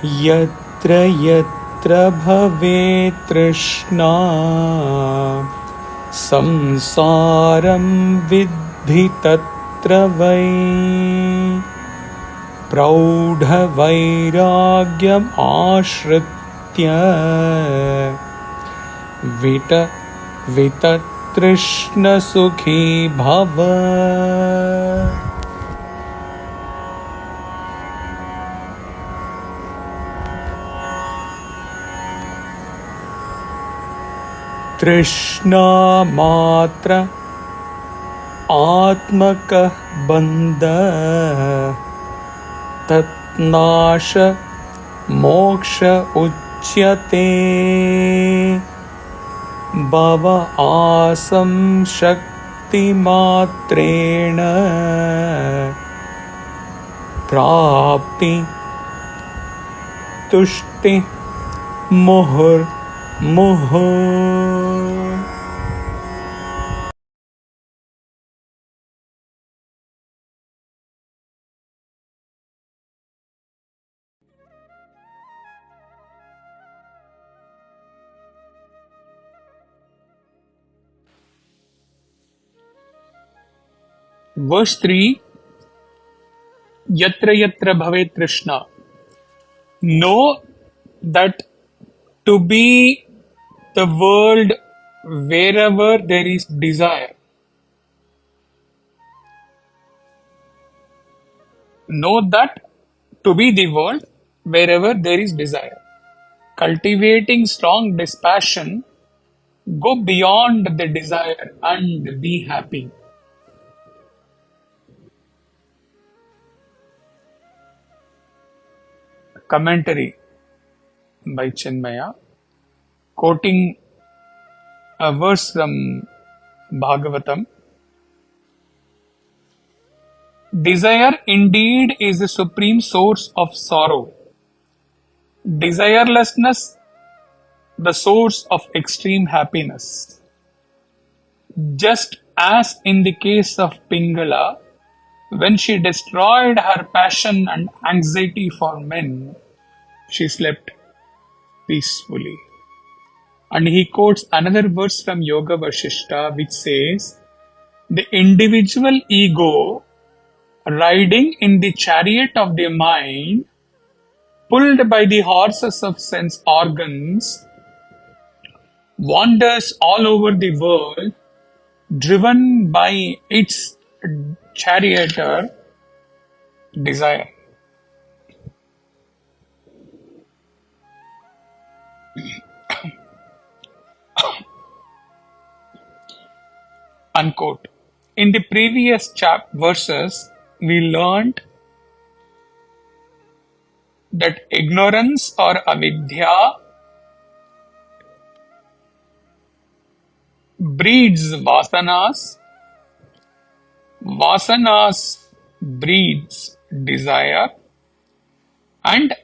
yatra yatra bhavettṛṣṇā saṃsāraṃ viddhi tatra vai prauḍhavairāgyamāśritya vītatṛṣṇā sukhī bhava. tṛṣṇāmātrātmako bandhastannāśo mokṣa ucyate bhavāsaṃsaktimātreṇa prāptituṣṭirmuhurmuhuḥ. Verse 3, yatra yatra bhavettṛṣṇā. Know that to be the world wherever there is desire. Know that to be the world wherever there is desire. Cultivating strong dispassion, go beyond the desire and be happy. Commentary by Chinmaya, quoting a verse from Bhagavatam. Desire indeed is the supreme source of sorrow. Desirelessness, the source of extreme happiness. Just as in the case of Pingala, when she destroyed her passion and anxiety for men, she slept peacefully. And he quotes another verse from Yoga Vasishtha which says, the individual ego riding in the chariot of the mind, pulled by the horses of sense organs, wanders all over the world, driven by its charioteer, desire. Unquote. In the previous verses, we learned that ignorance or avidya breeds vasanas, vasanas breeds desire, and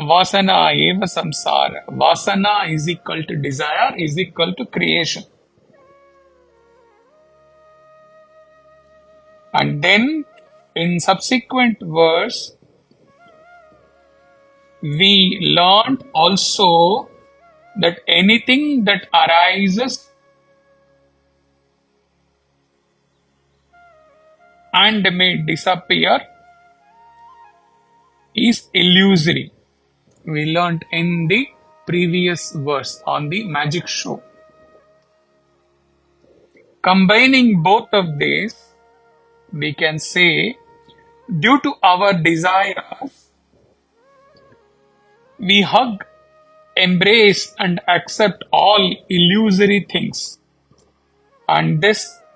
vasana eva samsara. Vasana is equal to desire is equal to creation. And then in subsequent verse, we learned also that anything that arises and may disappear is illusory. We learned in the previous verse on the magic show. Combining both of these, we can say, due to our desires, we hug, embrace and accept all illusory things, and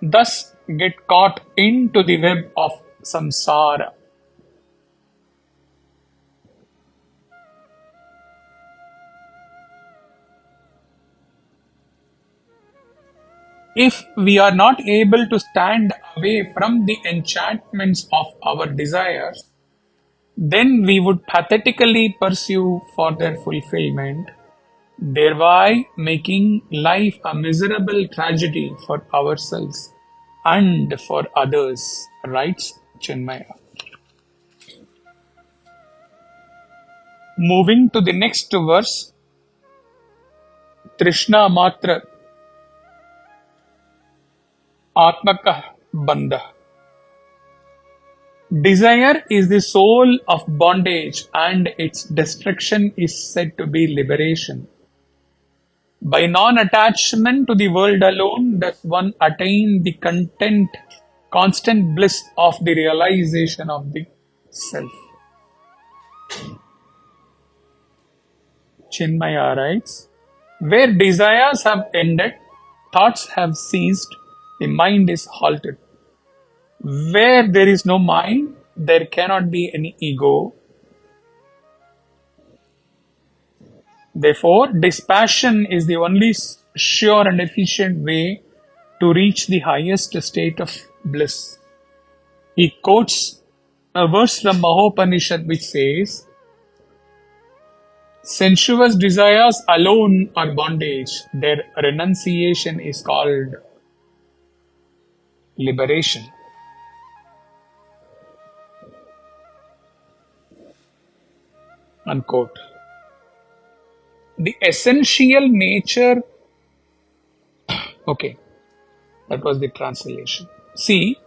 thus get caught into the web of samsara. If we are not able to stand away from the enchantments of our desires, then we would pathetically pursue for their fulfillment, thereby making life a miserable tragedy for ourselves and for others, writes Chinmaya. Moving to the next verse, tṛṣṇāmātrātmako bandha. Desire is the soul of bondage, and its destruction is said to be liberation. By non-attachment to the world alone does one attain the constant bliss of the realization of the self. Chinmaya writes, where desires have ended, thoughts have ceased, the mind is halted. Where there is no mind, there cannot be any ego. Therefore, dispassion is the only sure and efficient way to reach the highest state of bliss. He quotes a verse from Mahopanishad which says, sensuous desires alone are bondage. Their renunciation is called liberation. Unquote. The essential nature. Okay, that was the translation. See,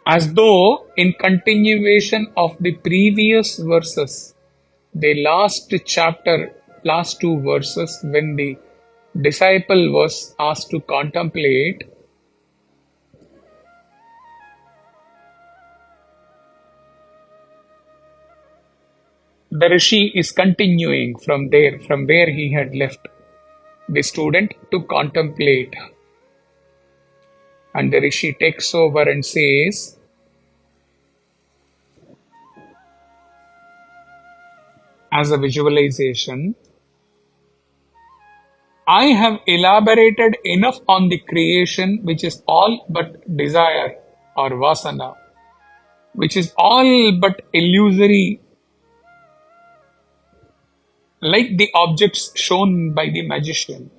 as though in continuation of the previous verses, the last two verses, when the disciple was asked to contemplate, the Rishi is continuing from where he had left the student to contemplate. And the Rishi takes over and says, as a visualization, I have elaborated enough on the creation which is all but desire or vasana, which is all but illusory, like the objects shown by the magician.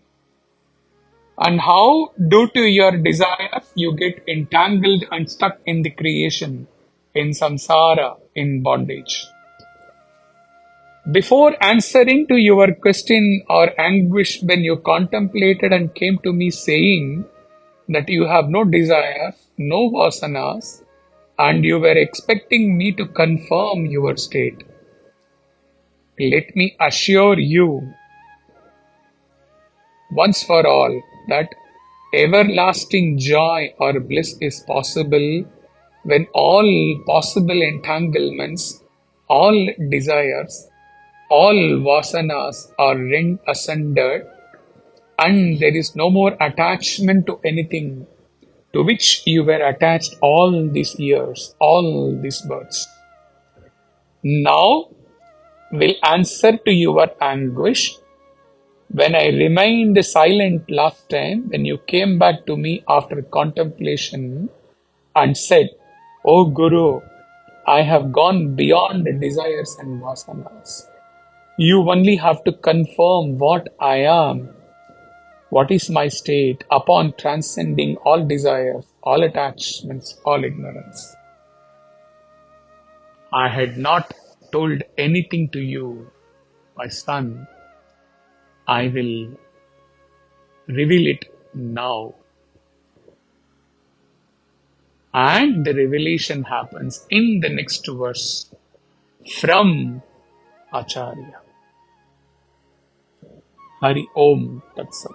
And how, due to your desires, you get entangled and stuck in the creation, in samsara, in bondage. Before answering to your question or anguish when you contemplated and came to me saying that you have no desires, no vasanas, and you were expecting me to confirm your state, let me assure you once for all that everlasting joy or bliss is possible when all possible entanglements, all desires, all vasanas are rent asunder, and there is no more attachment to anything to which you were attached all these years, all these births. Now will answer to your anguish. When I remained silent last time, when you came back to me after contemplation and said, O Guru, I have gone beyond the desires and vasanas. You only have to confirm what I am, what is my state upon transcending all desires, all attachments, all ignorance. I had not told anything to you, my son. I will reveal it now. And the revelation happens in the next verse from Acharya. Hari Om Tat Sat.